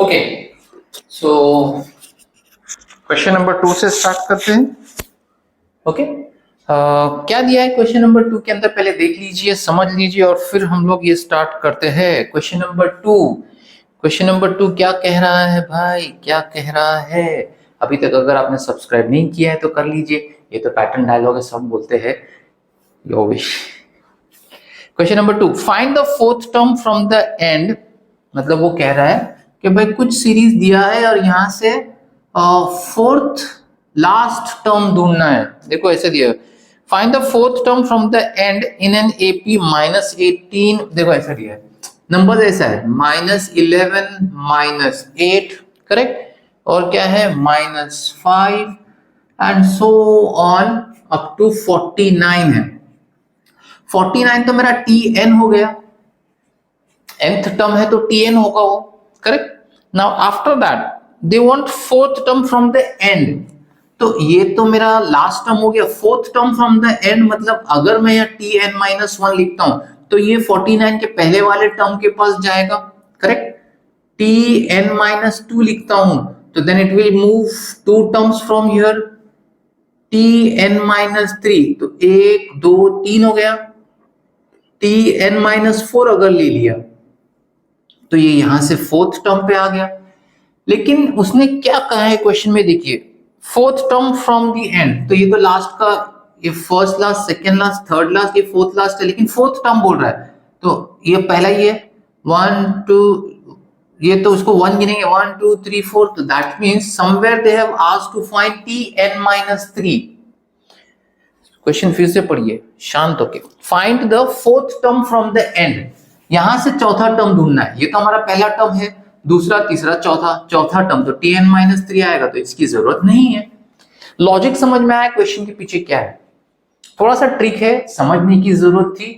Okay, so question number 2 से start करते हैं। ओके, क्या दिया है क्वेश्चन नंबर 2 के अंदर, पहले देख लीजिए, समझ लीजिए और फिर हम लोग ये स्टार्ट करते हैं। क्वेश्चन नंबर 2, क्वेश्चन नंबर 2 क्या कह रहा है भाई, क्या कह रहा है? अभी तक अगर आपने सब्सक्राइब नहीं किया है तो कर लीजिए, ये तो पैटर्न डायलॉग है, सब बोलते हैं your wish. Question number 2, find the fourth term from the and. मतलब वो कह रहा है कि भाई कुछ सीरीज दिया है और यहां से फोर्थ लास्ट टर्म ढूंढना है। देखो ऐसे दिया है, find the fourth term from the and in an AP -18। देखो ऐसा दिया है, नंबर ऐसा है -11 -8, करेक्ट, और क्या है -5 and so on up to 49 है। 49 तो मेरा Tn हो गया, nth टर्म है तो Tn होगा वो, correct. Now after that they want fourth term from the and, तो ये तो मेरा लास्ट टर्म हो गया। Fourth term from the and मतलब अगर मैं यहाँ Tn-1 लिखता हूं तो ये 49 के पहले वाले टर्म के पास जाएगा, करेक्ट। Tn-2 लिखता हूं तो then it will move 2 terms from here, Tn-3 तो 1 2 3 हो गया। Tn-4 अगर ले लिया तो ये यहां से फोर्थ टर्म पे आ गया। लेकिन उसने क्या कहा है क्वेश्चन में, देखिए, fourth term from the and, तो ये तो लास्ट का, ये first last, second last, third last, ये फोर्थ लास्ट है, लेकिन फोर्थ टर्म बोल रहा है तो ये पहला ही है 1 2, ये तो उसको 1 गिनेंगे 1 2 3 4, तो that means somewhere they have asked to find Tn-3। Question फिर से पढ़िए शांत होके, find the fourth term from the end, यहां से चौथा टर्म ढूंढना है। ये तो हमारा पहला टर्म है, दूसरा तीसरा चौथा, चौथा टर्म तो Tn-3 आएगा, तो इसकी जरूरत नहीं है। लॉजिक समझ में आया क्वेश्चन के पीछे क्या है? थोड़ा सा ट्रिक है, समझने की जरूरत थी।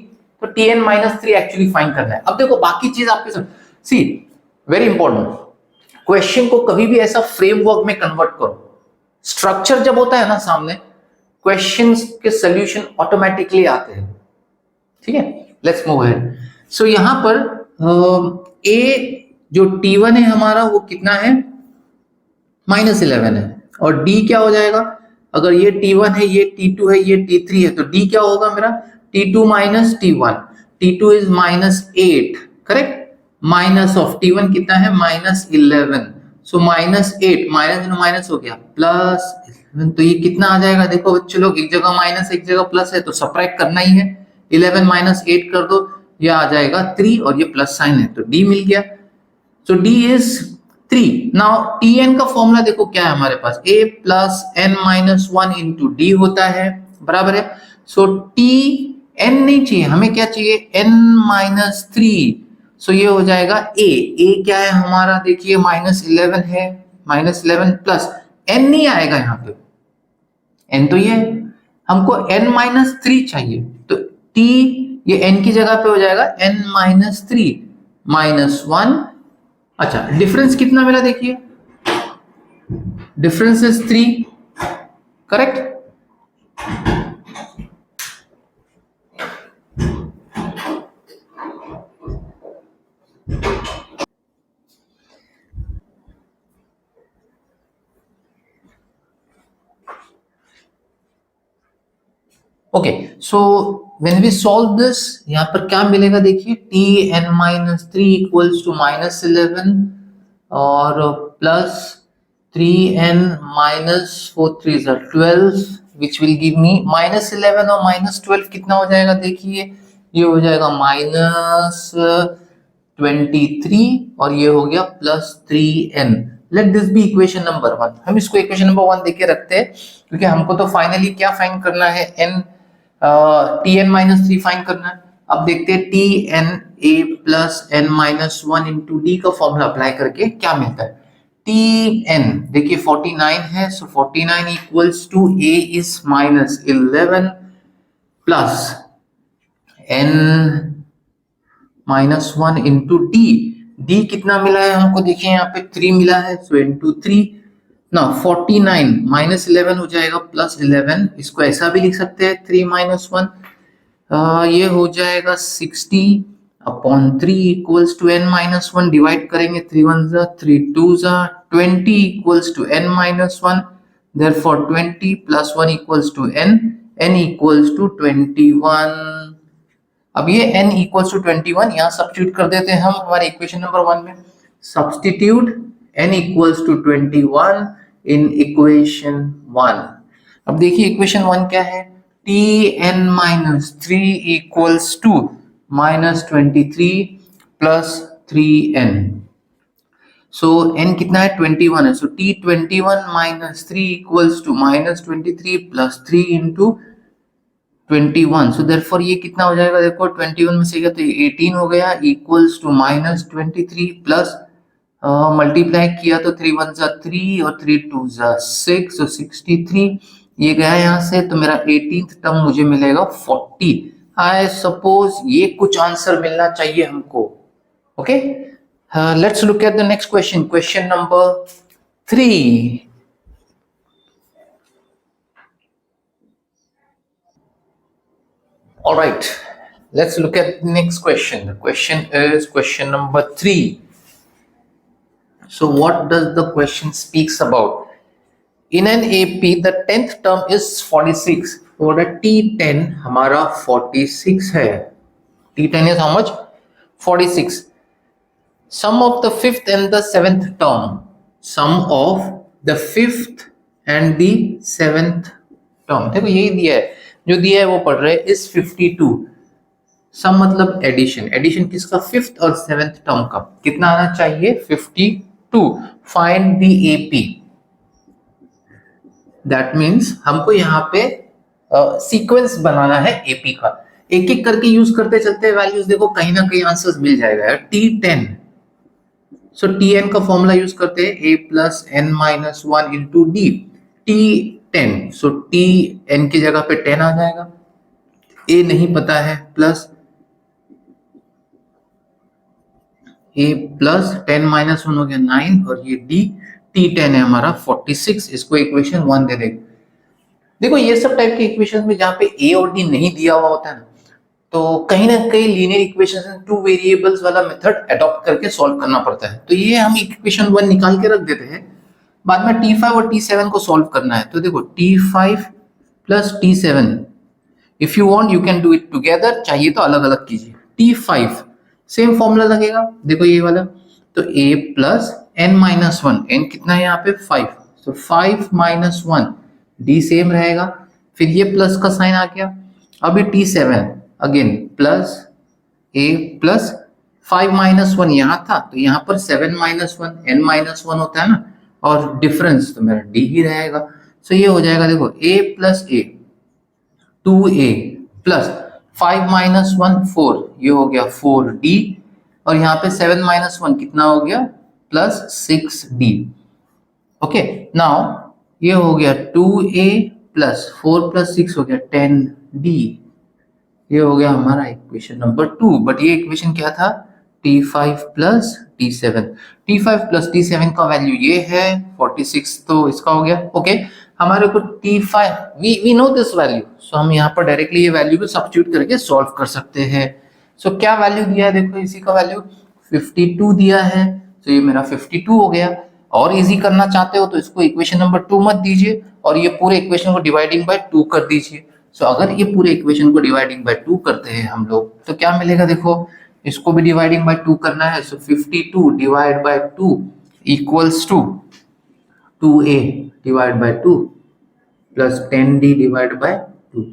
तो Tn-3 एक्चुअली फाइंड करना है। अब देखो बाकी चीज आपके साथ, सी वेरी इंपॉर्टेंट, क्वेश्चन को कभी भी ऐसा फ्रेमवर्क में कन्वर्ट करो। स्ट्रक्चर जब होता है ना सामने, क्वेश्चंस के सॉल्यूशन ऑटोमेटिकली आते हैं, ठीक है। Let's move ahead. सो यहां पर ए जो T1 है हमारा वो कितना है, -11 है, और D क्या हो जाएगा, अगर ये T1 है, ये T2 है, ये T3 है, तो D क्या होगा मेरा, T2 - T1, T2 is -8, correct, minus of T1 कितना है -11, सो -8 माइनस माइनस हो गया +11, तो ये कितना आ जाएगा, देखो बच्चे लोग, एक जगह माइनस एक जगह प्लस है तो सबट्रैक्ट करना ही है। 11 - 8 कर दो, ये आ जाएगा 3 और ये प्लस साइन है तो D मिल गया। सो D इज 3। नाउ Tn का फॉर्मूला देखो क्या है हमारे पास, a + n-1 इंटू D होता है, बराबर है। सो Tn नहीं चाहिए हमें, क्या चाहिए, n-3, सो ये हो जाएगा a क्या है हमारा, देखिए -11 है, -11 प्लस n नहीं आएगा यहाँ पे, n तो ये हमको n-3 चाहिए, तो t ये n की जगह पे हो जाएगा n-3 -1। अच्छा, डिफरेंस कितना मिला, देखिए difference is 3, correct. Okay, so when we solve this, यहां पर क्या मिलेगा, देखिए Tn-3 इक्वल्स टू -11 और plus 3n-4 3 12, which will give me -11 और -12 कितना हो जाएगा, देखिए ये हो जाएगा -23 और ये हो गया +3n। Let this be equation number 1। हम इसको इक्वेशन नंबर 1 देके रखते हैं क्योंकि हमको तो फाइनली क्या फाइंड करना है, Tn-3 फाइंड करना है। अब देखते हैं Tn a + n-1 into D का फॉर्मूला अप्लाई करके क्या मिलता है। Tn देखिए 49 है, so 49 equals to a is -11 plus n-1 into D कितना मिला है हमको, देखिए यहाँ पे 3 मिला है, सो इंटू 3 ना 49 -11 हो जाएगा +11, इसको ऐसा भी लिख सकते हैं 3 - 1, ये हो जाएगा 60 upon 3 equals to n minus 1, divide करेंगे 3 1 जा 3 2 जा 20 equals to n minus 1, therefore 20 plus 1 equals to n equals to 21. अब ये n equals to 21 यहाँ सब्स्टिट्यूट कर देते हैं हम हमारे इक्वेशन नंबर 1 में. Substitute n equals to 21 in equation 1. अब देखिए इक्वेशन 1 क्या है, tn minus 3 equals to minus 23 plus 3n. So n कितना है 21 है, so t21 minus 3 equals to minus 23 plus 3 into 21. So therefore ये कितना हो जाएगा, देखो 21 में से क्या तो 18 हो गया equals to minus 23 plus multiply किया तो 3 1 जा 3 और 3 2 जा 6, so 63 ये गया यहाँ से, तो मेरा 18th टर्म मुझे मिलेगा 40. आई सपोज ये कुछ आंसर मिलना चाहिए हमको. Okay, let's look at the next question, question number 3. All right, let's look at the next question. The question is question number 3. So what does the question speaks about? In an AP the 10th term is 46, और T10 हमारा 46 है. T10 is how much? 46. Sum of the 5th and the 7th term. Sum of the 5th and the 7th term. देखो यही दिया है, जो दिया है वो पढ़ रहे हैं is 52. सम मतलब एडिशन, एडिशन किसका 5th और 7th टर्म का, कितना आना चाहिए 52. Find the AP. That means हमको यहाँ पे सीक्वेंस बनाना है एपी का. एक एक करके यूज करते चलते हैं वैल्यूज, देखो कहीं ना कहीं आंसर्स मिल जाएगा यार. T10, सो Tn का फॉर्मूला यूज करते हैं a plus n minus 1 into D. T10, so Tn की जगह पे 10 आ जाएगा, a नहीं पता है, प्लस a प्लस 10 माइनस 1 हो गया 9, और ये d T10 है हमारा 46. इसको इक्वेशन 1 दे देंगे. देखो ये सब टाइप के इक्वेशन में जहां पे a और d नहीं दिया हुआ होता है ना, तो कहीं ना कहीं लीनियर इक्वेशन 2 वेरिएबल्स वाला मेथड अडॉप्ट करके सॉल्व करना पड़ता है. तो ये हम इक्वेशन 1 निकाल के रख देते हैं, बाद में T5 और T7 को सॉल्व करना है. तो देखो T5 plus T7, if you want you can do it together, चाहिए तो अलग अलग कीजिए. T5 सेम फॉर्मूला लगेगा, देखो ये वाला, तो a plus n minus 1, n कितना है यहाँ पे 5, तो 5 माइनस 1, d सेम रहेगा, फिर ये प्लस का साइन आ गया. अभी T7 again plus a plus 5 minus 1 यहाँ था, तो यहाँ पर 7 माइनस 1, n माइनस 1 होता है ना, और डिफरेंस तो मेरा d ही रहेगा. सो ये हो जाएगा, देखो a plus a 2a plus 5 minus 1 4, ये हो गया 4d, और यहाँ पे 7 माइनस 1 कितना हो गया प्लस 6d. ओके, नाउ ये हो गया 2a प्लस 4 प्लस 6 हो गया 10d. ये हो गया हमारा इक्वेशन नंबर 2. बट ये इक्वेशन क्या था, T5 plus T7. T5 plus T7 का वैल्यू ये है 46, तो इसका हो गया. ओके, हमारे को T5 we know this value, so हम यहाँ पर डायरेक्टली ये वैल्यू को सब्स्टिट्यूट करके सॉल्व कर सकते हैं. सो क्या वैल्यू दिया है, देखो इसी का वैल्यू 52 दिया है, तो ये मेरा 52 हो गया. और इजी करना चाहते हो तो इसको इक्वेशन नंबर 2 मत दीजिए, और ये पूरे इक्वेशन को डिवाइडिंग बाय 2 कर दीजिए. सो अगर ये पूरे इक्वेशन को डिवाइडिंग बाय 2 करते हैं हम लोग, तो क्या मिलेगा, देखो इसको भी डिवाइडिंग बाय 2 करना है. So 52 divide by 2 equals to 2a divide by 2 plus 10d divide by 2.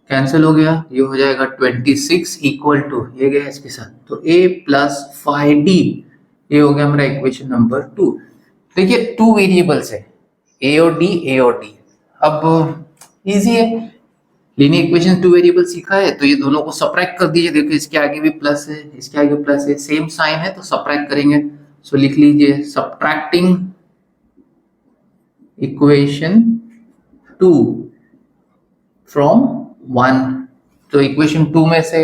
Cancel हो गया, ये हो जाएगा 26 इक्वल टू, ये गया इसके साथ, तो a प्लस 5d, ये हो गया मेरा इक्वेशन नंबर 2. देखिए 2 वेरिएबल्स है, a और d, a और d. अब इजी है, लीनियर इक्वेशन 2 वेरिएबल सीखा है, तो ये दोनों को सबट्रैक्ट कर दीजिए. देखो इसके आगे भी प्लस है, इसके आगे प्लस है, सेम साइन है, तो सबट्रैक्ट करेंगे. सो लिख लीजिए सबट्रैक्टिंग इक्वेशन 2 फ्रॉम 1. तो इक्वेशन 2 में से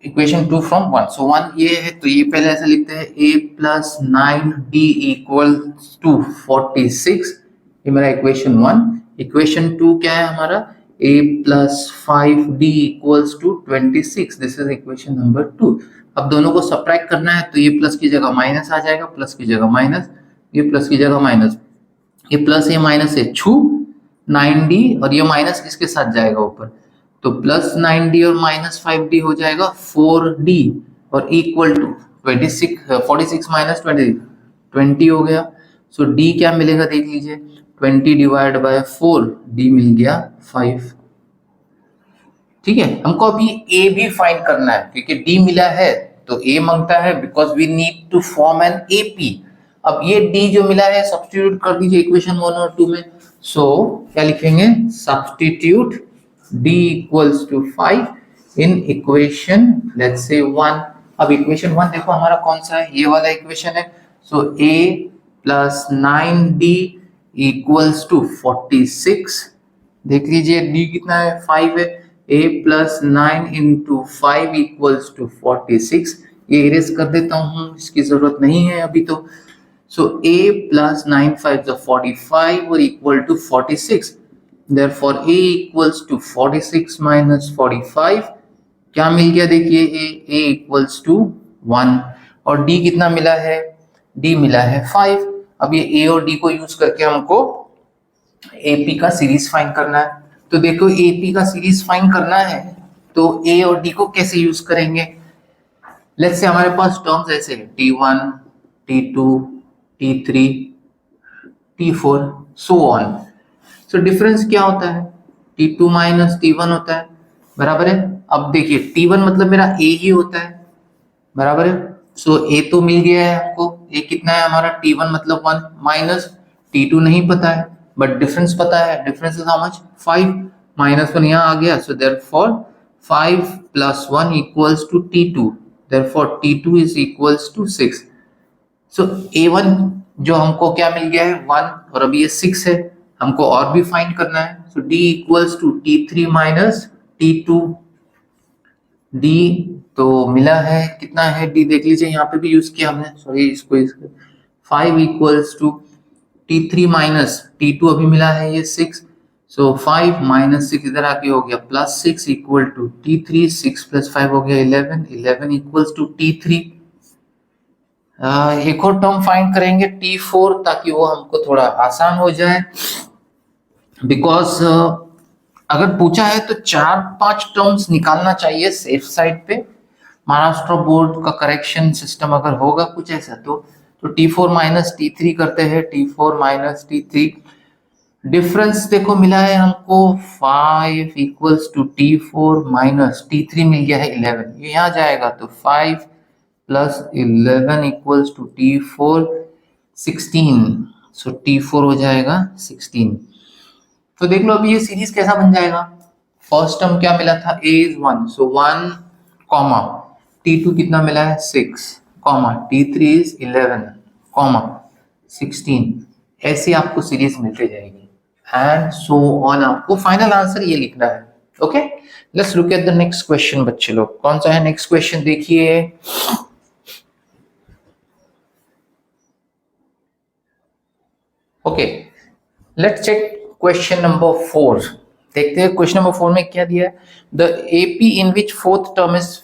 इक्वेशन 2 फ्रॉम 1, सो 1 ये है, तो ये पहले ऐसे लिखते हैं a plus 9d equal to 46. ये मेरा इक्वेशन 1. इक्वेशन 2 क्या है हमारा, a plus 5d equals to 26. This is equation number 2. अब दोनों को सब्ट्रैक्ट करना है तो ये प्लस की जगह माइनस आ जाएगा, प्लस की जगह माइनस, ये प्लस की जगह माइनस, ये प्लस ये माइनस है छू 9d और ये माइनस किसके साथ जाएगा ऊपर, तो प्लस 9d और माइनस 5d हो जाएगा 4d और इक्वल टू 46 माइनस 20 हो गया. सो d क्या मिलेगा देख लीजिए, 20 डिवाइड बाय 4, d मिल गया 5. ठीक है, हमको अभी a भी फाइंड करना है क्योंकि d मिला है तो a मांगता है because we need to form an AP. अब ये d जो मिला है सब्स्टिट्यूट कर दीजिए इक्वेशन 1 और 2 में. सो क्या लिखेंगे, substitute d equals to 5 in equation let's say 1. अब इक्वेशन 1 देखो हमारा कौन सा है, ये वाला इक्वेशन है. So a plus 9d equals to 46. देख लीजिए d कितना है, 5 है. a plus 9 into 5 equals to 46. ये इरेज कर देता हूं, इसकी जरूरत नहीं है अभी तो. सो a प्लस 9 5 45 और equal to 46. Therefore a equals to 46 minus 45. क्या मिल गया देखिए, a equals to 1 और d कितना मिला है, d मिला है 5. अब ये a और d को यूज करके हमको AP का सीरीज फाइंड करना है. तो देखो AP का सीरीज फाइंड करना है तो a और d को कैसे यूज करेंगे. लेट्स से हमारे पास टर्म्स ऐसे हैं t1, t2, t3, t4 so on. So difference क्या होता है, t2 माइनस t1 होता है, बराबर है. अब देखिए t1 मतलब मेरा a ही होता है, बराबर है. सो a तो मिल गया है हमको, a कितना है हमारा, t1 मतलब 1 माइनस t2 नहीं पता है बट डिफरेंस पता है. Difference is how much, 5. Minus 1 यहाँ आ गया. So therefore 5 plus 1 equals to t2. Therefore t2 is equals to 6. So a1 जो हमको क्या मिल गया है 1 और अभी ये 6 है, हमको और भी फाइंड करना है. So d equals to t3 minus t2. d तो मिला है, कितना है d देख लीजिए, यहाँ पे भी यूज किया हमने, सॉरी इसको 5 equals to t3 minus t2 अभी मिला है ये 6. सो 5 माइनस 6 इधर आके हो गया plus 6 equal to t3. 6 plus 5 हो गया 11. 11 इक्वल्स टू t3. एक और टर्म फाइंड करेंगे t4 ताकि वो हमको थोड़ा आसान हो जाए. बिकॉज अगर पूछा है तो 4-5 टर्म्स निकालना चाहिए सेफ साइड पे. महाराष्ट्र बोर्ड का करेक्शन सिस्टम अगर होगा कुछ ऐसा तो t4 माइनस t3 करते हैं. t4 माइनस t3 डिफरेंस देखो मिला है हमको 5 equals to t4 minus t3 मिल गया है 11. ये यहाँ जाएगा तो 5 plus 11 equals to t4 16. So t4 हो जाएगा 16. तो देख लो अभी ये सीरीज कैसा बन जाएगा. फर्स्ट टर्म क्या मिला था, a is 1. So 1 comma t2 कितना मिला है 6 कॉमा t3 इज 11 कॉमा 16. ऐसे आपको सीरीज मिलते जाएगी एंड सो ऑन. आपको फाइनल आंसर ये लिखना है. Okay, let's look at the next question. बच्चे लोग कौन सा है नेक्स्ट क्वेश्चन देखिए. Okay, let's check question number 4. देखते हैं क्वेश्चन नंबर 4 में क्या दिया है. The AP in which fourth term is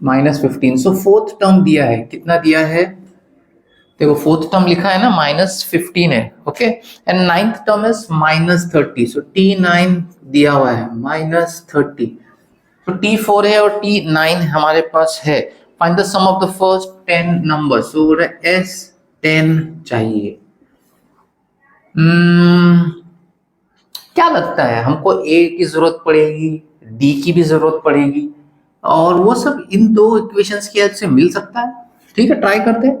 minus 15. So fourth term दिया है, कितना दिया है देखो, फोर्थ टर्म लिखा है ना माइनस 15 है. Okay, and ninth term is minus 30. So t9 दिया हुआ है माइनस 30. तो t4 है और t9 हमारे पास है. Find the sum of the first 10 number. So S10 चाहिए. क्या लगता है हमको a की जरूरत पड़ेगी, d की भी जरूरत पड़ेगी और वो सब इन दो इक्वेशंस की हेल्प से मिल सकता है. ठीक है, ट्राई करते हैं.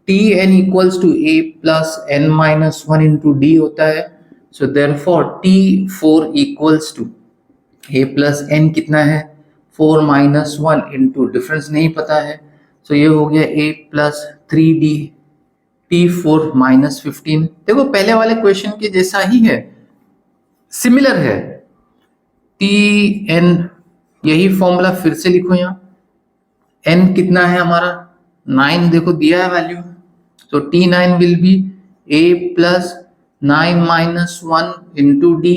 tn equals to a plus n minus 1 into d होता है. So therefore t4 equals to a plus n कितना है 4 माइनस 1 इंटू डिफरेंस नहीं पता है. सो ये हो गया a plus 3d. t4 minus 15 देखो पहले वाले क्वेश्चन के जैसा ही है, सिमिलर है. tn यही फॉर्मूला फिर से लिखो. यहाँ n कितना है हमारा 9 देखो दिया है वैल्यू. तो t9 will be a plus 9 minus 1 into d.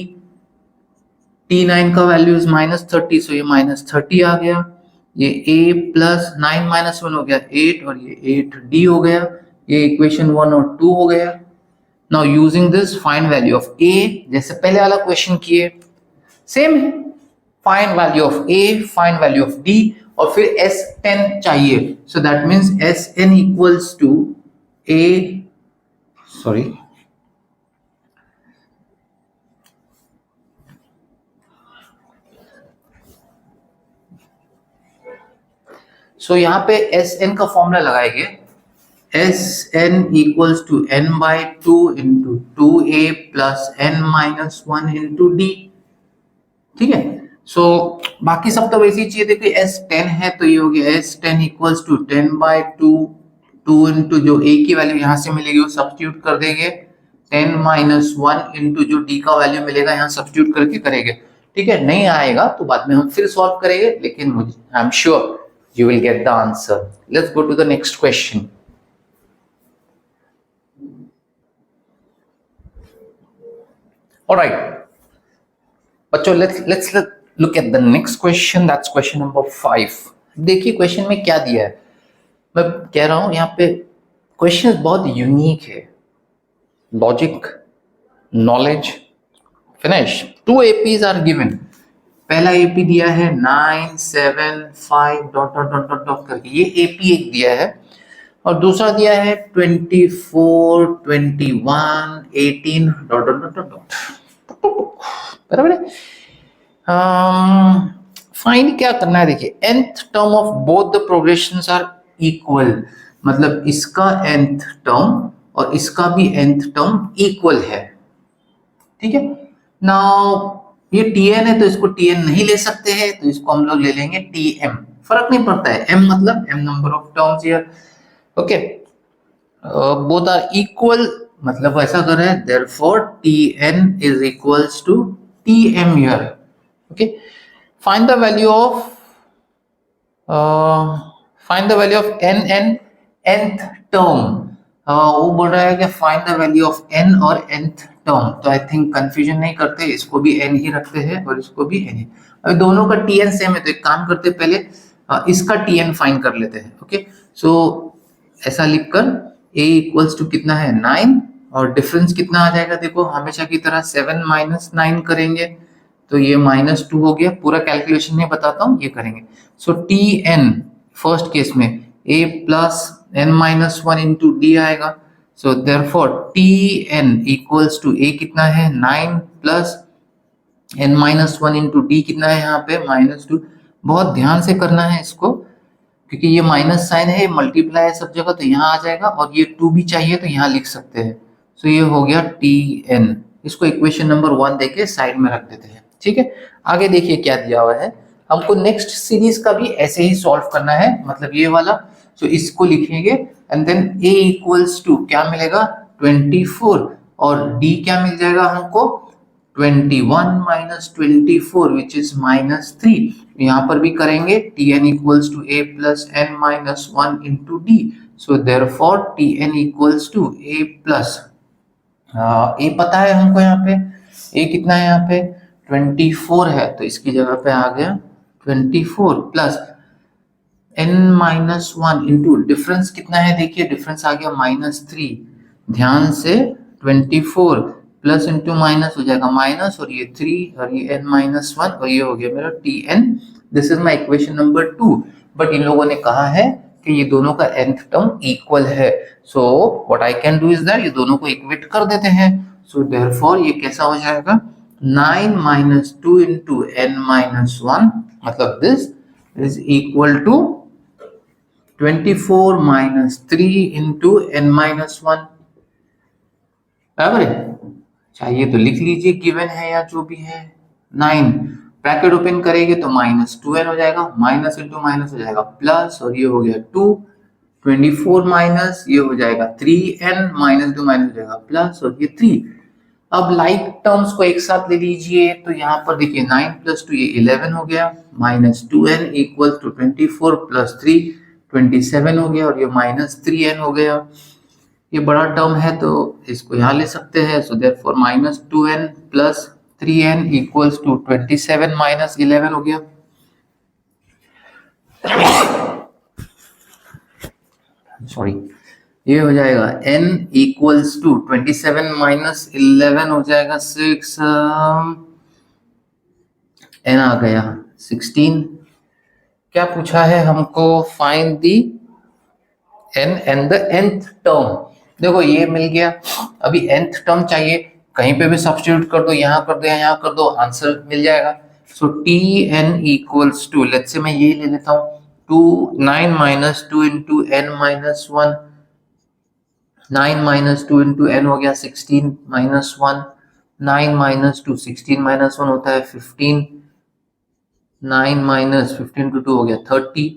T9 का वैल्यू इज -30, सो ये -30 आ गया। ये A प्लस 9 माइनस 1 हो गया 8, और ये 8D हो गया। ये इक्वेशन 1 और 2 हो गया। Now using this find value of A, जैसे पहले वाला क्वेश्चन किए सेम है। Find value of A, find value of D, और फिर S10 चाहिए। So that means Sn equals to A, sorry so यहाँ पे Sn का फॉर्मूला लगाएंगे। Sn equals to n/2 into 2a plus n-1 into d। ठीक है, सो बाकी सब तो वैसे ही चाहिए। देखिए S10 है तो ये हो गया S10 इक्वल्स टू 10/2, 2 इंटू जो a की वैल्यू यहाँ से मिलेगी वो सब्स्टिट्यूट कर देंगे, 10-1 इंटू जो d का वैल्यू मिलेगा यहाँ सब्स्टिट्यूट करके करेंगे। ठीक है, नहीं आएगा तो बाद में हम फिर सॉल्व करेंगे, लेकिन I am sure you will get the answer. Let's go to the next question. All right, बच्चों let's look at the next question. That's question number 5. देखिए क्वेश्चन में क्या दिया है। मैं कह रहा हूं यहाँ पे क्वेश्चन बहुत यूनिक है। Logic, knowledge, finish. 2 APs are given. पहला एपी दिया है 9 7 5 dot dot dot dot dot करके, ये एपी एक दिया है, और दूसरा दिया है 24 21 18 डॉट डॉट डॉट डॉट। बराबर है। फाइंड क्या करना है, देखिए nth term of both the progressions are equal, मतलब इसका nth टर्म और इसका भी nth टर्म इक्वल है। ठीक है, नाउ ये Tn है तो इसको Tn नहीं ले सकते हैं, तो इसको हम लोग ले लेंगे Tm। फर्क नहीं पड़ता है, m मतलब m number of terms here. Okay, both are equal, मतलब ऐसा कर रहे हैं, therefore Tn is equals to Tm here. Okay, find the value of n nth term. वो बोल रहा है कि find the value of n और nth टर्म, तो आई थिंक कंफ्यूजन नहीं करते, इसको भी n ही रखते हैं और इसको भी n ही। अभी दोनों का Tn सेम है तो एक काम करते हैं, पहले इसका Tn फाइंड कर लेते हैं। ओके, सो ऐसा लिखकर a इक्वल्स टू कितना है 9, और डिफरेंस कितना आ जाएगा, देखो हमेशा की तरह 7 - 9 करेंगे तो ये -2 हो गया। पूरा कैलकुलेशन नहीं बताता हूँ, ये करेंगे। सो Tn फर्स्ट केस में a plus n-1 into d आएगा। So therefore Tn equals to a कितना है 9 प्लस n-1 इंटू d कितना है यहाँ पे -2। बहुत ध्यान से करना है इसको, क्योंकि ये माइनस साइन है, मल्टीप्लाई है सब जगह, तो यहाँ आ जाएगा, और ये 2 भी चाहिए तो यहाँ लिख सकते हैं। सो ये हो गया Tn। इसको इक्वेशन नंबर 1 देके साइड में रख देते हैं। ठीक है, आगे देखिए क्या दिया हुआ है। हमको नेक्स्ट सीरीज का भी ऐसे ही सॉल्व करना है, मतलब ये वाला। सो इसको लिखेंगे and then a equals to क्या मिलेगा 24, और d क्या मिल जाएगा हमको 21 - 24 विच इज -3। यहाँ पर भी करेंगे Tn equals to a plus n-1 into d। So therefore Tn equals to a plus a पता है हमको, यहाँ पे a कितना है, यहाँ पे 24 है तो इसकी जगह पे आ गया 24 प्लस n-1 इंटू डिफरेंस कितना है, देखिए डिफरेंस आ गया -3। ध्यान से 24 प्लस इंटू माइनस हो जाएगा माइनस, और ये 3 और ये n-1, और ये हो गया मेरा Tn। This is my equation number 2। But in लोगों ने कहा है कि ये दोनों का nth टर्म इक्वल है, so what I can do is that ये दोनों को इक्वेट कर देते हैं। सो देयरफॉर ये कैसा हो जाएगा 9 - 2 इंटू n-1, मतलब this is equal to 24 - 3 into n-1। बराबर है, चाहिए तो लिख लीजिए, गिवन है या जो भी है। 9 ब्रैकेट ओपन करेंगे तो -2n हो जाएगा, माइनस इंटू माइनस हो जाएगा प्लस, और ये हो गया 2 24 माइनस ये हो जाएगा 3n, माइनस टू माइनस हो जाएगा प्लस, और ये 3। अब लाइक टर्म्स को एक साथ ले लीजिए, तो यहाँ पर देखिए 9 + 2 ये 11 हो गया, -2n इक्वल टू 24 + 3 27 हो गया, और ये -3n हो गया। ये बड़ा टर्म है तो इसको यहाँ ले सकते हैं, so therefore -2n + 3n equals to 27 minus 11 हो गया। सॉरी, ये हो जाएगा n इक्वल्स टू 27 माइनस 11 हो जाएगा 6, n आ गया 16। क्या पूछा है हमको? Find the n and the nth term. देखो ये मिल गया, अभी nth टर्म चाहिए, कहीं पे भी सब्स्टिट्यूट कर दो, यहाँ कर दो या यहाँ कर दो, आंसर मिल जाएगा। So tn equals to, let's say मैं ये ले लेता हूँ, 9 minus 2 into n minus 1, 9 minus 2 into n हो गया 16 माइनस 1, 9 माइनस 2 16 माइनस 1 होता है 15, 9 माइनस 15 टू 2 हो गया 30।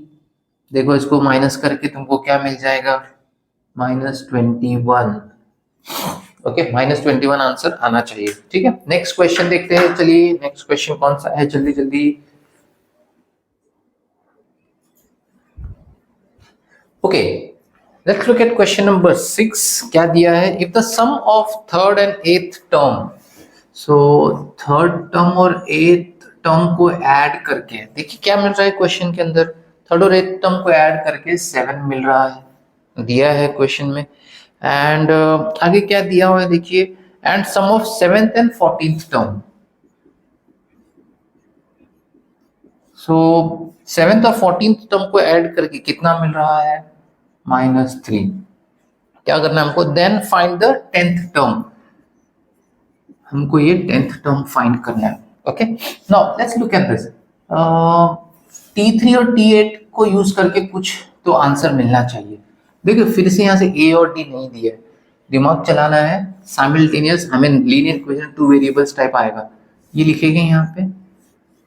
देखो इसको माइनस करके तुमको क्या मिल जाएगा? -21। ओके, -21 आंसर आना चाहिए। ठीक है, नेक्स्ट क्वेश्चन देखते हैं। चलिए नेक्स्ट क्वेश्चन कौन सा है, जल्दी जल्दी। Okay, let's look at question number 6। क्या दिया है? If the sum of third and eighth term, so third term और एथ टर्म को ऐड करके, देखिए क्या मिल रहा है क्वेश्चन के अंदर, थर्ड और एथ टर्म को ऐड करके 7 मिल रहा है, दिया है क्वेश्चन में। एंड आगे क्या दिया हुआ है देखिए, and sum of 7th and 14th term. So 7th और 14th टर्म को ऐड करके कितना मिल रहा है? -3। क्या करना है हमको? Then find the 10th term. हमको ये 10th टर्म फाइंड करना है। Okay, now let's look at this. T3 और T8 को यूज करके कुछ तो आंसर मिलना चाहिए। देखिए फिर से यहाँ से A और D नहीं दिया है, दिमाग चलाना है, साइमल्टेनियस, हमें लीनियर इक्वेशन 2 वेरिएबल्स टाइप आएगा, ये लिखेंगे यहाँ पे।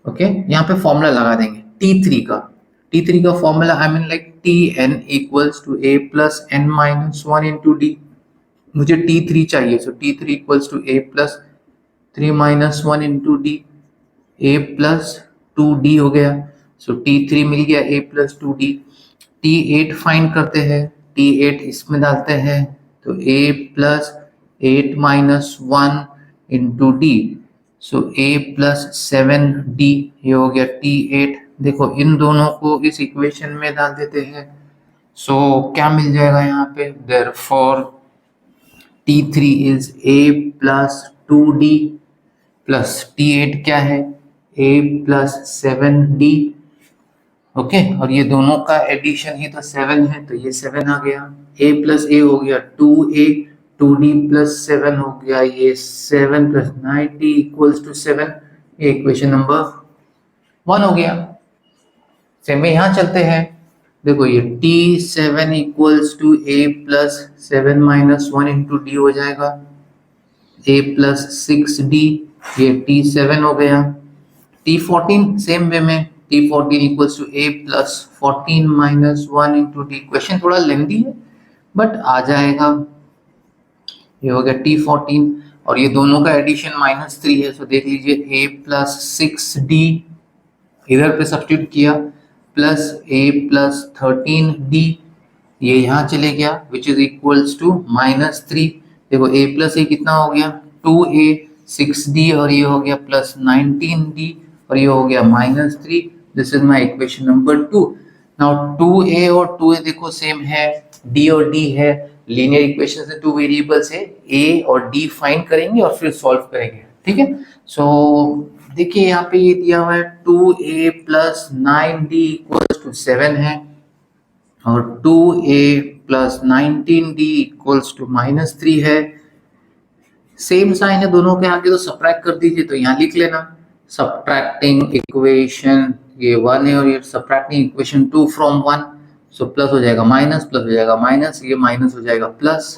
ओके, यहाँ पे फॉर्मूला लगा देंगे T3 का formula, I mean like Tn equals to A plus n minus 1 into D. मुझे T3 चाहिए, so T3 equals to A plus 3 minus 1 into D, A plus 2D हो गया। सो T3 मिल गया A plus 2D। T8 find करते हैं, T8 इसमें डालते हैं, तो A plus 8 minus 1 into D, so A plus 7D, ये हो गया T8। देखो इन दोनों को इस इक्वेशन में डाल देते हैं, सो क्या मिल जाएगा यहाँ पे? Therefore T3 is A plus 2D plus T8 क्या है? A plus 7D। ओके, और ये दोनों का एडिशन ही तो 7 है, तो ये 7 आ गया। A प्लस A हो गया 2A, 2D प्लस 7 हो गया ये 7 प्लस 9D इक्वल्स टू 7। ये इक्वेशन नंबर 1 हो गया। सेम में यहाँ चलते हैं, देखो ये T7 equals to A plus 7 minus 1 into D हो जाएगा, A प्लस 6D, ये T7 हो गया। T14 सेम वे में, T14 equals to A plus 14 minus 1 into D. Question थोड़ा लेंदी है बट आ जाएगा। ये हो गया T14, और ये दोनों का एडिशन -3 है, सो देख लीजिए A प्लस 6D इधर पे सब्स्टिट्यूट किया, प्लस A प्लस 13D, ये यहाँ चले गया, विच इज इक्वल्स टू -3। देखो A प्लस A कितना हो गया? 2A, 6D, और ये हो गया प्लस 19D, और ये हो गया -3। This is my equation number 2। Now 2A और 2A देखो सेम है, D और D है, लीनियर इक्वेशन से 2 वेरिएबल्स है, A और D फाइंड करेंगे और फिर सॉल्व करेंगे। ठीक है, सो देखिए यहाँ पे ये दिया हुआ है 2A plus 9D equals to 7 है, और 2A plus 19D equals to -3 है। सेम साइन है दोनों के आगे, तो सब्ट्रैक्ट कर दीजिए, तो यहाँ लिख लेना सब्ट्रैक्टिंग इक्वेशन, ये 1 है, और ये subtracting equation 2 from 1, so plus हो जाएगा माइनस, प्लस हो जाएगा माइनस, ये माइनस हो जाएगा प्लस।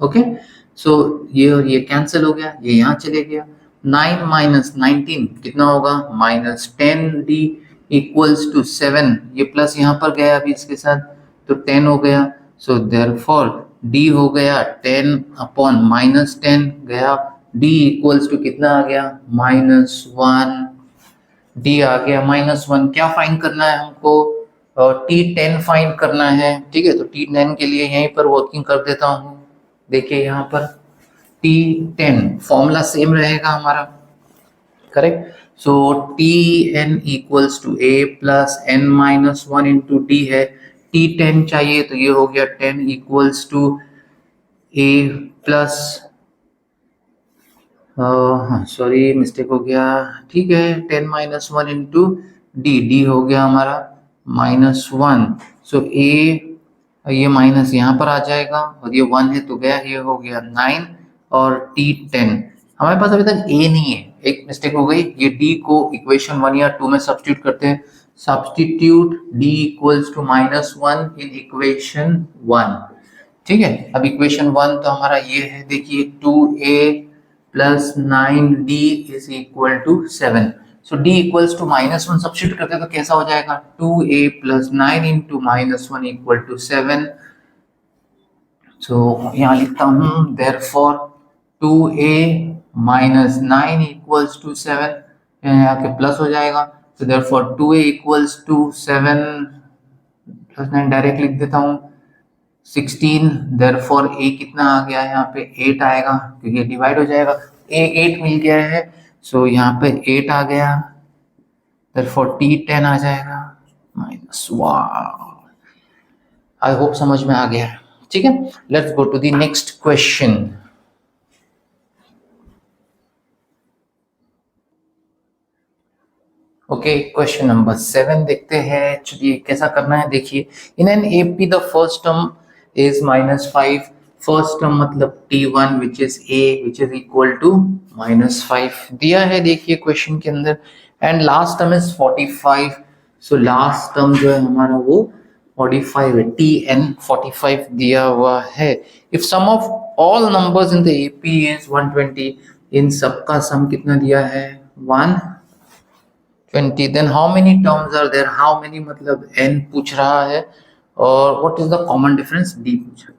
ओके, सो ये और ये कैंसिल हो गया, ये यहाँ चले गया। 9 माइनस 19 कितना होगा? -10D इक्वल्स टू 7, ये प्लस यहाँ पर गया अभी इसके साथ, तो 10 हो गया। सो देयरफॉर D हो गया 10 अपॉन -10 गया, D इक्वल्स टू कितना आ गया? -1। D आ गया -1। क्या फाइंड करना है हमको? T10 फाइंड करना है। ठीक है, तो T10 के लिए यहीं पर वर्किंग कर देता हूँ। देखिए यहाँ पर T10 फॉर्मूला सेम रहेगा हमारा, correct. So Tn equals to a plus n minus 1 into D है, T10 चाहिए तो ये हो गया 10 इक्वल्स टू a प्लस, हाँ सॉरी मिस्टेक हो गया, ठीक है 10 माइनस 1 इंटू डी हो गया हमारा -1। सो a, ये माइनस यहाँ पर आ जाएगा और ये 1 है तो गया, ये हो गया 9 और T10। हमारे पास अभी तक a नहीं है, एक मिस्टेक हो गई, ये d को इक्वेशन 1 या 2 में सब्स्टिट्यूट करते हैं। Substitute d equals to -1 in equation 1, ठीक है। अब इक्वेशन 1 तो हमारा ये है, देखिए 2a plus 9d is equal to 7। So d equals to -1 substitute करते हैं तो कैसा हो जाएगा, 2a plus 9 into -1 equal to 7। So यहाँ लिखता हूँ therefore 2a minus 9 equals to 7, यहाँ के प्लस हो जाएगा, so therefore 2a equals to 7 plus 9 direct लिख देता हूँ 16, therefore a कितना आ गया है यहाँ पे 8 आएगा क्योंकि ये डिवाइड हो जाएगा, a 8 मिल गया है, सो यहाँ पे 8 आ गया, therefore T10 आ जाएगा -1। आई होप समझ में आ गया है, ठीक है। Let's go to the next question. Okay, question number 7 देखते हैं। चलिए कैसा करना है, देखिए in an AP the first term is -5, first term मतलब T1 which is a which is equal to -5 दिया है, देखिए क्वेश्चन के अंदर, and last term is 45। So last term जो है हमारा वो 45 है, Tn 45 दिया हुआ है। If sum of all numbers in the AP is 120, इन सबका सम कितना दिया है 120, then how many terms are there, how many मतलब n पूछ रहा है और what is the common difference d पूछा।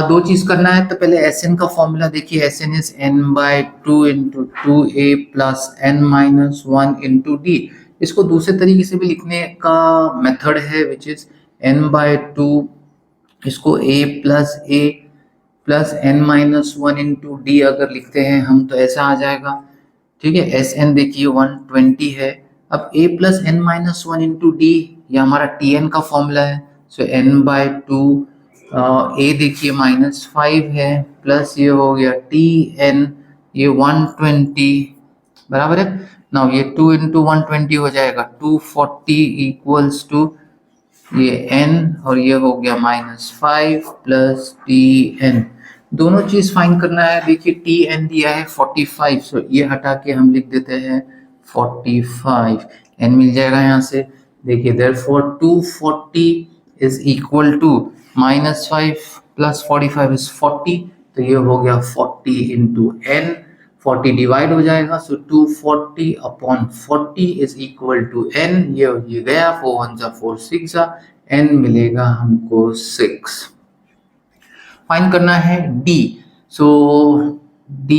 दो चीज करना है, तो पहले Sn का फॉर्मूला देखिए, Sn is n by 2 into 2a plus n minus 1 into d। इसको दूसरे तरीके से भी लिखने का मेथड है which is n by 2, इसको a plus n minus 1 into d अगर लिखते हैं हम तो ऐसा आ जाएगा, ठीक है। एस एन देखिए 120 है, अब a plus N minus 1 into D, ये हमारा टी एन का फॉर्मूला है, सो n बाय 2, a देखिए -5 है प्लस ये हो गया टी एन, ये 120 बराबर है। नाउ ये 2 इंटू 120 हो जाएगा 240 इक्वल्स टू ये n और ये हो गया -5 प्लस टी एन, दोनों चीज फाइंड करना है। देखिए Tn दिया है 45, सो ये हटा के हम लिख देते हैं 45, n मिल जाएगा यहाँ से, देखिए therefore 240 is equal to -5 plus 45 is 40, तो ये हो गया 40 इंटू n, 40 डिवाइड हो जाएगा, so 240 upon 40 is equal to n, ये गया 4 1 4 6, n मिलेगा हमको 6। फाइंड करना है d, so d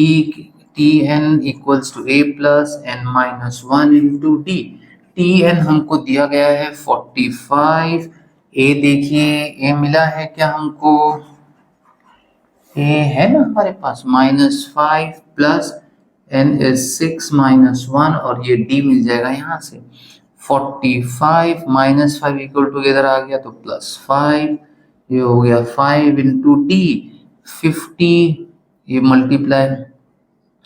Tn equals to a plus n minus 1 into D, Tn हमको दिया गया है 45, a देखिए a मिला है क्या हमको, a है ना हमारे पास -5 प्लस n इज 6 माइनस 1 और ये d मिल जाएगा यहाँ से 45 -5 इक्वल टू इधर आ गया तो +5, ये हो गया 5 इंटू डी 50, ये multiply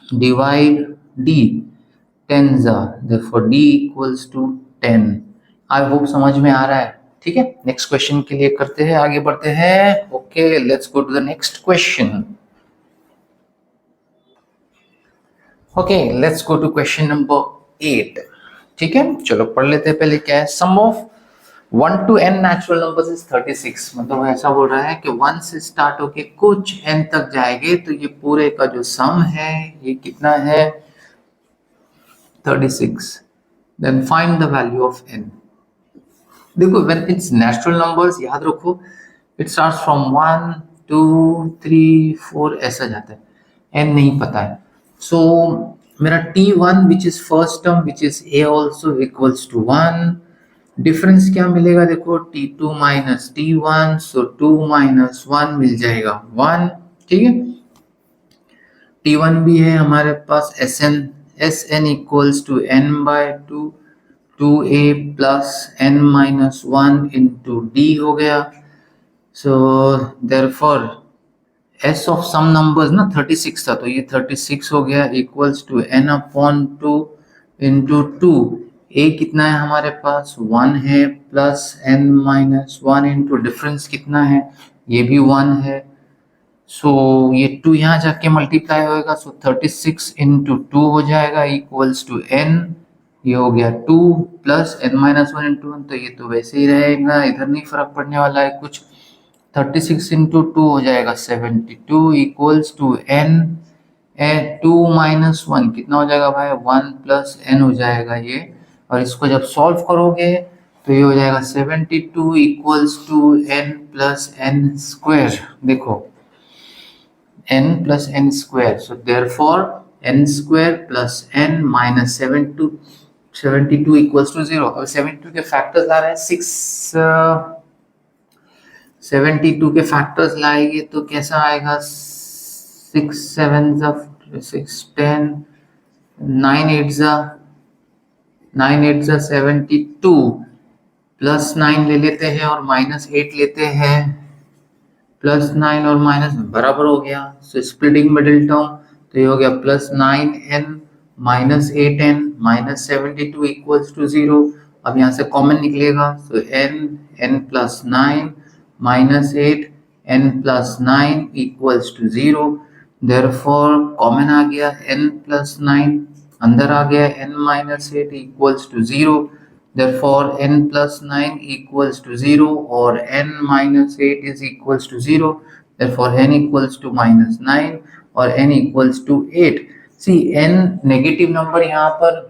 divide D 10 therefore d equals टू 10। आई होप समझ में आ रहा है, ठीक है। नेक्स्ट क्वेश्चन के लिए करते हैं, आगे बढ़ते हैं। Okay, let's go to the next question. Okay, let's go to question number 8, ठीक है। चलो पढ़ लेते हैं, पहले क्या है, sum of 1 to n natural numbers is 36, मतलब ऐसा बोल रहा है कि 1 से स्टार्ट होके कुछ n तक जाएंगे तो ये पूरे का जो सम है ये कितना है 36, then find the value of n। देखो व्हेन इट्स नेचुरल नंबर्स याद रखो इट स्टार्ट्स फ्रॉम 1 2 3 4 ऐसा जाता है, n नहीं पता है, सो मेरा t1 which is first term which is a also equals to 1, difference क्या मिलेगा देखो t2 माइनस t1, सो 2 माइनस 1 मिल जाएगा 1, ठीक है। t1 भी है हमारे पास Sn S N equals to N by 2, 2a plus n minus 1 into D हो गया. So therefore S of sum numbers ना 36 था, तो ये 36 हो गया equals to n upon 2 into 2. A कितना है हमारे पास 1 है plus n minus 1 into difference कितना है, ये भी 1 है. सो ये 2 यहाँ जाके मल्टीप्लाई होएगा, सो 36 इंटू 2 हो जाएगा इक्वल्स टू n. ये हो गया 2 प्लस n माइनस 1 इंटू 1, तो ये तो वैसे ही रहेगा, इधर नहीं फर्क पड़ने वाला है कुछ. 36 इंटू 2 हो जाएगा 72 इक्वल्स टू n. 2 माइनस 1 कितना हो जाएगा भाई 1 प्लस n हो जाएगा ये. और इसको जब सॉल्व करोगे तो ये हो जाएगा 72 equals to n plus n square. देखो n plus n square, so therefore n square plus n minus 72 equals to 0. अब 72 के फैक्टर्स ला रहे हैं 72 के फैक्टर्स लाएंगे तो कैसा आएगा 6 7 6 10 9 8 72 प्लस 9 ले लेते हैं और माइनस 8 लेते हैं, प्लस 9 और माइनस बराबर हो गया. सो स्प्लिटिंग मिडिल टर्म, तो ये हो गया plus 9n minus 8n minus 72 equals to 0. अब यहाँ से कॉमन निकलेगा, so n plus 9 minus 8 n plus 9 equals to 0. Therefore common आ गया n प्लस 9, अंदर आ गया n minus 8 equals to 0. Therefore n plus 9 equals to 0 or n minus 8 is equals to 0. Therefore n equals to minus 9 or n equals to 8. See n negative number यहाँ पर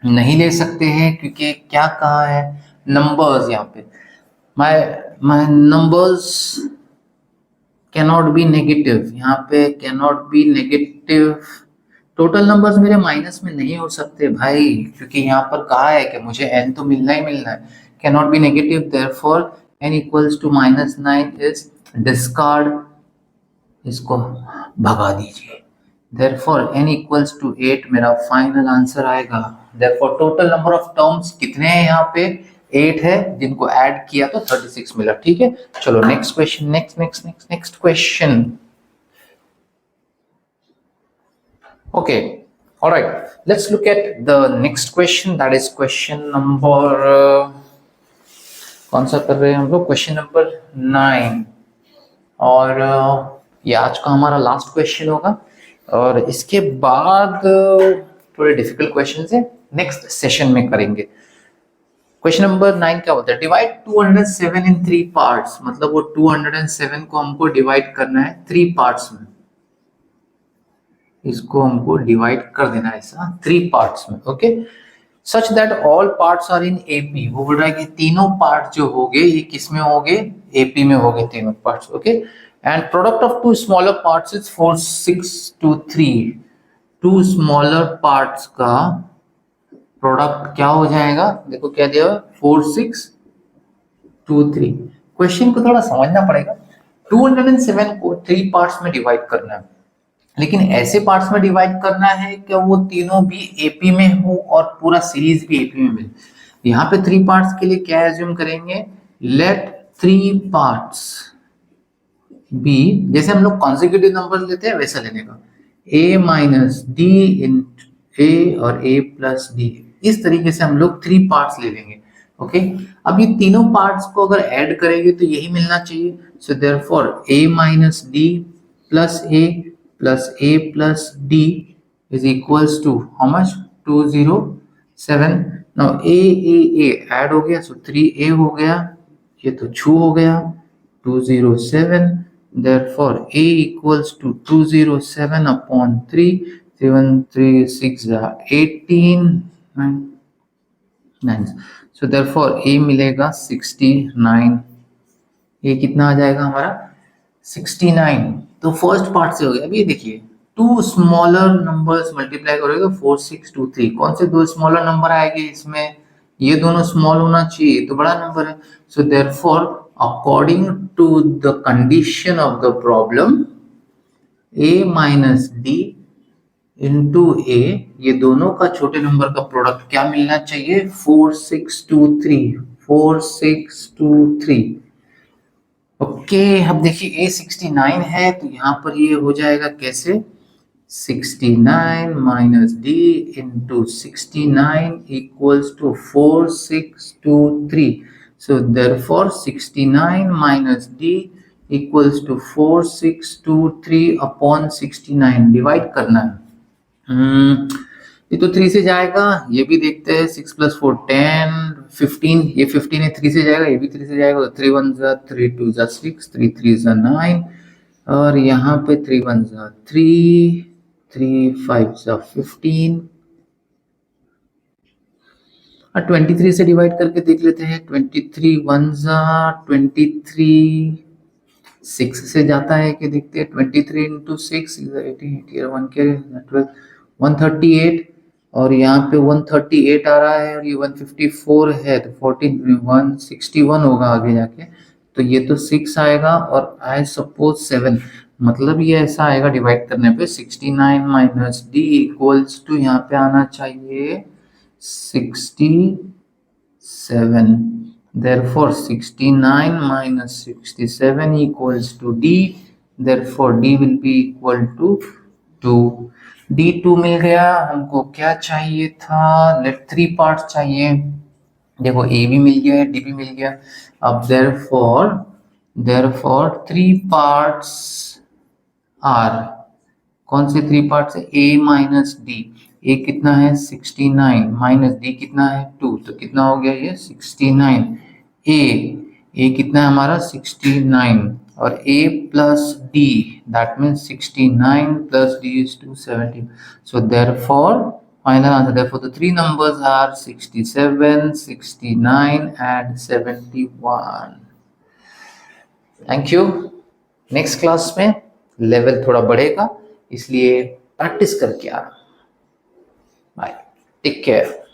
नहीं ले सकते हैं क्योंकि क्या कहा है नंबर्स, यहाँ पे my numbers cannot be negative, यहाँ पे cannot be negative. Total numbers मेरे माइनस में नहीं हो सकते भाई, क्योंकि यहाँ पर कहा है कि मुझे n तो मिलना ही मिलना है. Can not be negative, therefore n equals to minus 9 is discard, इसको भगा दीजिए. देयरफॉर n इक्वल्स टू 8 मेरा फाइनल आंसर आएगा. Therefore total number of terms कितने हैं यहाँ पे 8 है, जिनको ऐड किया तो 36 मिला. ठीक है, चलो next question. Next question. Okay, all right, let's look at the next question, that is question number कौन सा कर रहे हैं हम लोग, क्वेश्चन नंबर 9. और ये आज का हमारा लास्ट क्वेश्चन होगा और इसके बाद थोड़े डिफिकल्ट क्वेश्चंस हैं, नेक्स्ट सेशन में करेंगे. क्वेश्चन नंबर 9 क्या होता है, डिवाइड 207 इन 3 पार्ट्स. मतलब वो 207 को हमको डिवाइड करना है 3 पार्ट्स में, इसको हमको डिवाइड कर देना है ऐसा 3 पार्ट्स में. Okay, such that all parts are in AP. वो बोल रहा है कि तीनों पार्ट जो होंगे ये किस में होंगे, एपी में होंगे तीनों parts. Okay, and product of 2 smaller parts is 4 6 2 3. 2 smaller parts का प्रोडक्ट क्या हो जाएगा, देखो क्या दिया 4 6 2 3. क्वेश्चन को थोड़ा समझना पड़ेगा. 207 को 3 पार्ट्स में डिवाइड करना है, लेकिन ऐसे पार्ट्स में डिवाइड करना है कि वो तीनों भी एपी में हो और पूरा सीरीज भी एपी में मिले. यहाँ पे 3 पार्ट्स के लिए क्या एज्यूम करेंगे, लेट 3 पार्ट्स बी, जैसे हम लोग कॉन्सेक्यूटिव नंबर लेते हैं वैसा लेने का, a माइनस डी इन ए और a प्लस डी. इस तरीके से हम लोग 3 पार्ट्स ले लेंगे. ओके, अब ये तीनों पार्ट्स को अगर ऐड करेंगे तो यही मिलना चाहिए. So therefore a minus D plus a plus a plus d is equals to how much 207. now a add हो गया, so 3a हो गया, ये तो 2 हो गया 207. therefore a equals to 207 upon 3. 7 3 6 18 9. so therefore a मिलेगा 69. ये कितना आ जाएगा हमारा 69. तो फर्स्ट पार्ट से हो गया. अभी देखिए 2 स्मॉलर नंबर्स मल्टीप्लाई करोगे 4 6 2 3. कौन से 2 स्मॉलर नंबर आएंगे इसमें, ये दोनों स्मॉल होना चाहिए, तो बड़ा नंबर है. So therefore according to the condition of the problem a minus D into A, ये दोनों का छोटे नंबर का प्रोडक्ट क्या मिलना चाहिए? 4623। ओके, अब देखिए a 69 है तो यहाँ पर ये हो जाएगा कैसे? 69 minus d into 69 equals to 4623. So therefore 69 minus d equals to 4623 upon 69 divide करना है। ये तो 3 से जाएगा, ये भी देखते हैं। 6 + 4 10 15, ये 15 है, 3 से जाएगा, ये भी 3 से जाएगा। तो 3 1 जा 3 2 जा 6 3 3 जा 9 और यहाँ पे 3 1 जा 3 3 5 जा 15 और 23 से डिवाइड करके देख लेते हैं। 23 1 जा 23, 6 से जाता है कि देखते हैं। 23 इंटू 6 18 1 के 12 138 और यहाँ पे 138 आ रहा है और ये 154 है तो 14 161 होगा आगे जाके। तो ये तो 6 आएगा और आई सपोज 7, मतलब ये ऐसा आएगा डिवाइड करने पे। 69 माइनस डी इक्वल्स टू यहाँ पे आना चाहिए 67। Therefore 69 minus 67 equals to D. Therefore D will be equal to 2. D2 मिल गया। हमको क्या चाहिए था? लेट 3 पार्ट्स चाहिए। देखो A भी मिल गया है, D भी मिल गया। अब therefore 3 parts are, कौन से 3 पार्ट्स है? A minus D। A कितना है? 69 माइनस D कितना है? 2, तो कितना हो गया ये? 69। A कितना है हमारा? 69 और A plus D, that means 69 plus D is 270. So therefore final answer, therefore the three numbers are 67 69 and 71. Thank you. Next class में लेवल थोड़ा बढ़ेगा, इसलिए प्रैक्टिस करके आना। Bye, take care.